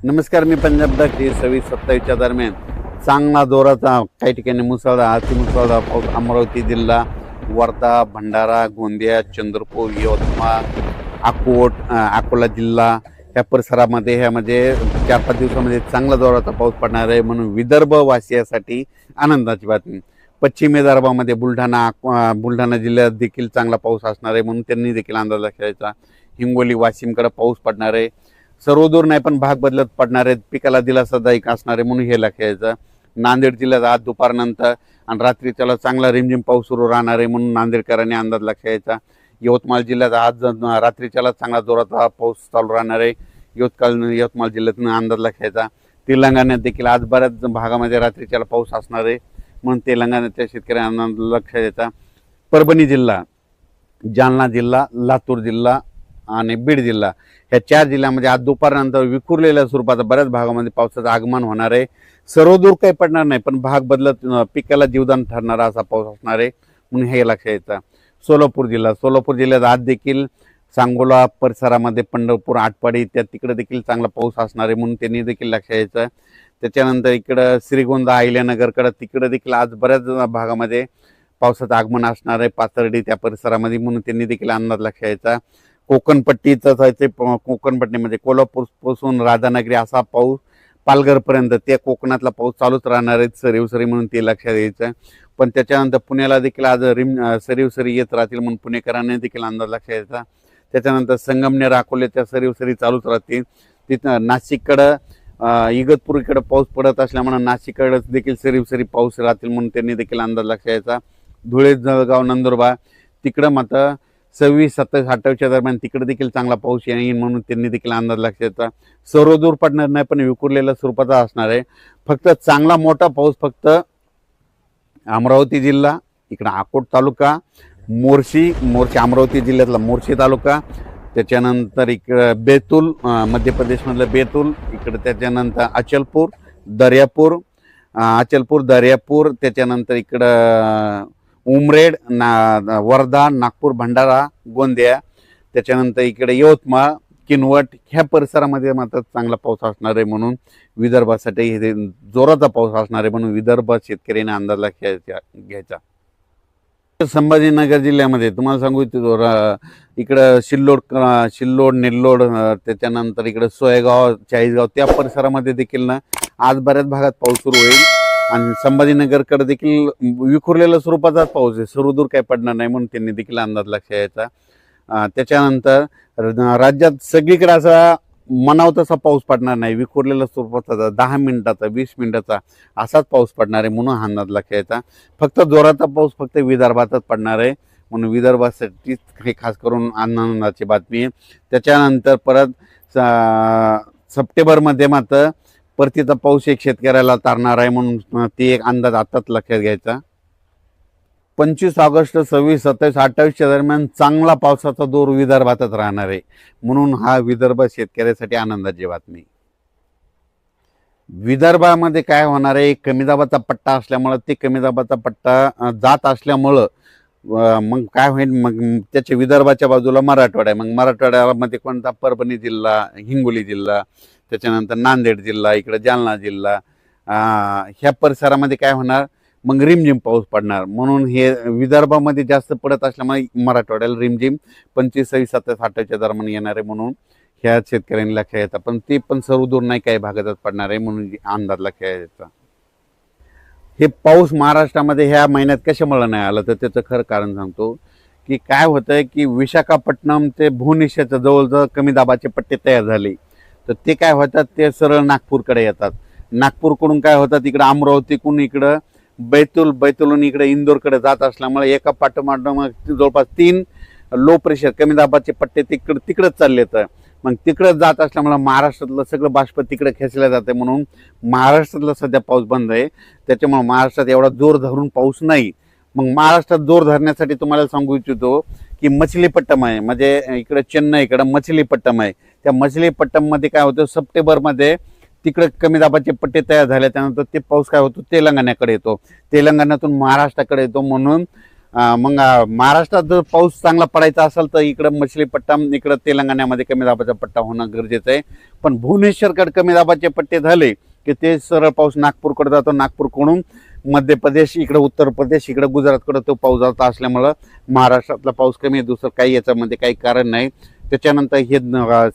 नमस्कार, मी पंजाब डाक 26-27 दरम्यान चांगला जोराचा काही ठिकाणी मुसळधार अतिमुसळधार पाऊस अमरावती जिल्हा, वर्धा, भंडारा, गोंदिया, चंद्रपूर, यवतमाळ, अकोला जिल्हा या परिसरामध्ये ह्यामध्ये 4-5 दिवसामध्ये चांगला जोराचा पाऊस पडणार आहे म्हणून विदर्भ वासियासाठी आनंदाची बातमी. पश्चिम विदर्भामध्ये बुलढाणा जिल्ह्यात देखील चांगला पाऊस असणार आहे म्हणून त्यांनी देखील अंदाज लक्षायचा. हिंगोली, वाशिमकडे पाऊस पडणार आहे. सर्वदूर नाही पण भाग बदलत पडणार आहेत. पिकाला दिलासादायक असणार आहे म्हणून हे लक्षायचं. नांदेड जिल्ह्यात आज दुपारनंतर आणि रात्रीच्याला चांगला रिमझिम पाऊस सुरू राहणार आहे म्हणून नांदेडकरांनी अंदाज लक्षायचा. यवतमाळ जिल्ह्यात आज रात्रीच्याला चांगला जोराचा पाऊस चालू राहणार आहे. यवतमाळ जिल्ह्यातून अंदाज लक्षायचा. तेलंगणात देखील आज बऱ्याच भागामध्ये रात्रीच्याला पाऊस असणार आहे म्हणून तेलंगणाच्या शेतकऱ्यांना अंदाज लक्षायचा. परभणी जिल्हा, जालना जिल्हा, लातूर जिल्हा आणि बीड जिल्हा ह्या 4 जिल्ह्यामध्ये आज दुपारनंतर विखुरलेल्या स्वरूपाचा बऱ्याच भागामध्ये पावसाचं आगमन होणार आहे. सर्वदूर काही पडणार नाही पण भाग बदलत पिकाला जीवदान ठरणारा असा पाऊस असणार आहे म्हणून हे लक्षात येतं. सोलापूर जिल्ह्यात आज देखील सांगोला परिसरामध्ये पंढरपूर, आटपाडी तिकडे देखील चांगला पाऊस असणार आहे म्हणून त्यांनी देखील लक्षात यायचं. त्याच्यानंतर इकडं श्रीगोंदा, अहिल्यानगरकडं तिकडे देखील आज बऱ्याच भागामध्ये पावसाचं आगमन असणार आहे. पाथर्डी त्या परिसरामध्ये म्हणून त्यांनी देखील अंदाज लक्षात यायचा. कोकणपट्टीमध्ये कोल्हापूरपासून राधानगरी असा पाऊस पालघरपर्यंत त्या कोकणातला पाऊस चालूच राहणार आहे सरीवसरी म्हणून ते लक्षात यायचं. पण त्याच्यानंतर पुण्याला देखील आज सरीवसरी येत राहतील म्हणून पुणेकरांनी देखील अंदाज लक्षात यायचा. त्याच्यानंतर संगमनेर, अकोल्याच्या सरीवसरी चालूच राहतील. तिथं नाशिककडं इगतपुरीकडे पाऊस पडत असल्यामुळे नाशिककडे देखील सरीवसरी पाऊस राहतील म्हणून त्यांनी देखील अंदाज लक्षात यायचा. धुळे, जळगाव, नंदुरबार तिकडं मात्र 26, 27, 28 दरम्यान तिकडे देखील चांगला पाऊस येईल म्हणून त्यांनी देखील अंदाज लक्षात येतात. सर्वदूर पडणार नाही पण विखुरलेल्या स्वरूपाचा असणार आहे. फक्त चांगला मोठा पाऊस फक्त अमरावती जिल्हा, इकडं अकोट तालुका, मोर्शी अमरावती जिल्ह्यातला मोर्शी तालुका, त्याच्यानंतर इकडं बेतूल, मध्य प्रदेशमधलं बेतूल, इकडं त्याच्यानंतर अचलपूर, दर्यापूर, त्याच्यानंतर इकडं उमरेड, वर्धा, नागपूर, भंडारा, गोंदिया, त्याच्यानंतर इकडे यवतमाळ, किनवट ह्या परिसरामध्ये मात्र चांगला पाऊस असणार आहे म्हणून विदर्भासाठी हे जोराचा पाऊस असणार आहे म्हणून विदर्भ शेतकऱ्यांनी अंदाज घ्यायचा. संभाजीनगर जिल्ह्यामध्ये तुम्हाला सांगू इच्छितो इकडं सिल्लोड, नेल्लोड, त्याच्यानंतर इकडं सोयगाव, चाळीसगाव त्या परिसरामध्ये देखील ना आज बऱ्याच भागात पाऊस सुरू होईल आणि संभाजीनगरकडे देखील विखुरलेल्या स्वरूपाचा पाऊस आहे. सर्वदूर काही पडणार नाही म्हणून त्यांनी देखील अंदाज लक्षात यायचा. त्याच्यानंतर राज्यात सगळीकडे असा म्हणावा तसा पाऊस पडणार नाही. विखुरलेल्या स्वरूपाचा 10 मिनिटाचा 20 मिनिटाचा असाच पाऊस पडणार आहे म्हणून अंदाज लक्षात यायचा. फक्त जोराचा पाऊस फक्त विदर्भातच पडणार आहे म्हणून विदर्भासाठीच हे खास करून आनंदाची बातमी आहे. त्याच्यानंतर परत सप्टेंबरमध्ये मात्र परतीचा पाऊस एक शेतकऱ्याला तारणार आहे म्हणून ते एक अंदाज आताच लक्षात घ्यायचा. 25 ऑगस्ट, 26, 27, 28 दरम्यान चांगला पावसाचा जोर विदर्भातच राहणार आहे म्हणून हा विदर्भ शेतकऱ्यासाठी आनंदाची बातमी. विदर्भामध्ये काय होणार आहे, कमी दाबाचा पट्टा असल्यामुळं ते कमी दाबाचा पट्टा जात असल्यामुळं मग काय होईल, मग त्याच्या विदर्भाच्या बाजूला मराठवाडा आहे. मग मराठवाड्यामध्ये कोणता, परभणी जिल्हा, हिंगोली जिल्हा, त्याच्यानंतर नांदेड जिल्हा, इकडे जालना जिल्हा ह्या परिसरामध्ये काय होणार, मग रिमझिम पाऊस पडणार म्हणून हे विदर्भामध्ये जास्त पडत असल्यामुळे मराठवाड्याला रिमझिम 25, 26, 27, 28 दरम्यान येणार आहे म्हणून ह्या शेतकऱ्यांनी लक्षात येतात. पण ते पण सर्वदूर नाही काही भागातच पडणार आहे म्हणून अंदाज लक्षात येतात. हे पाऊस महाराष्ट्रामध्ये ह्या महिन्यात कशामुळे नाही आलं तर त्याचं खरं कारण सांगतो की काय होतंय की विशाखापट्टणम ते भुवनेश्वरच्या जवळजवळ कमी दाबाचे पट्टे तयार झाले तर ते काय होतात, ते सरळ नागपूरकडे येतात. नागपूरकडून काय होतात, इकडं अमरावतीकडून इकडं बैतूलहून इकडे इंदोरकडे जात असल्यामुळे एका पाठोपाठ मग जवळपास 3 लो प्रेशर कमी दाबाचे पट्टे तिकडंच चालले. तर मग तिकडंच जात असल्यामुळे महाराष्ट्रातलं सगळं बाष्प तिकडे खेचलं जाते म्हणून महाराष्ट्रातला सध्या पाऊस बंद आहे. त्याच्यामुळे महाराष्ट्रात एवढा जोर धरून पाऊस नाही. मग महाराष्ट्रात जोर धरण्यासाठी तुम्हाला सांगू इच्छितो की मछलीपट्टम आहे, म्हणजे इकडे चेन्नईकडं मछलीपट्टम आहे. त्या मछलीपट्टममध्ये काय होतं, सप्टेंबरमध्ये तिकडे कमी दाबाचे पट्टे तयार झाले त्यानंतर ते पाऊस काय होतो तेलंगणाकडे येतो, तेलंगणातून महाराष्ट्राकडे येतो म्हणून मग महाराष्ट्रात जर पाऊस चांगला पडायचा असेल तर इकडं मछलीपट्टम, इकडं तेलंगणामध्ये कमी दाबाचा पट्टा होणं गरजेचं आहे. पण भुवनेश्वरकडे कमी दाबाचे पट्टे झाले की ते सरळ पाऊस नागपूरकडे जातो, नागपूरकडून मध्य प्रदेश, इकडं उत्तर प्रदेश, इकडं गुजरातकडे तो पाऊस जात असल्यामुळं महाराष्ट्रातला पाऊस कमी आहे. दुसरं काही याच्यामध्ये काही कारण नाही. त्याच्यानंतर हे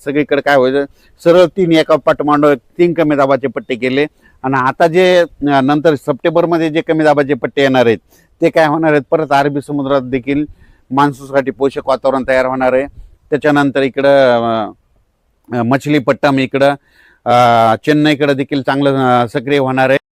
सगळीकडे काय व्हायचं, सरळ 3 एका पाठोपाठ 3 कमी दाबाचे पट्टे केले. आणि आता जे नंतर सप्टेंबरमध्ये जे कमी दाबाचे पट्टे येणार आहेत ते काय होणार आहेत, परत अरबी समुद्रात देखील मान्सूनसाठी पोषक वातावरण तयार होणार आहे. त्याच्यानंतर इकडं मछलीपट्टम, इकडं चेन्नईकडे देखील चांगलं सक्रिय होणार आहे.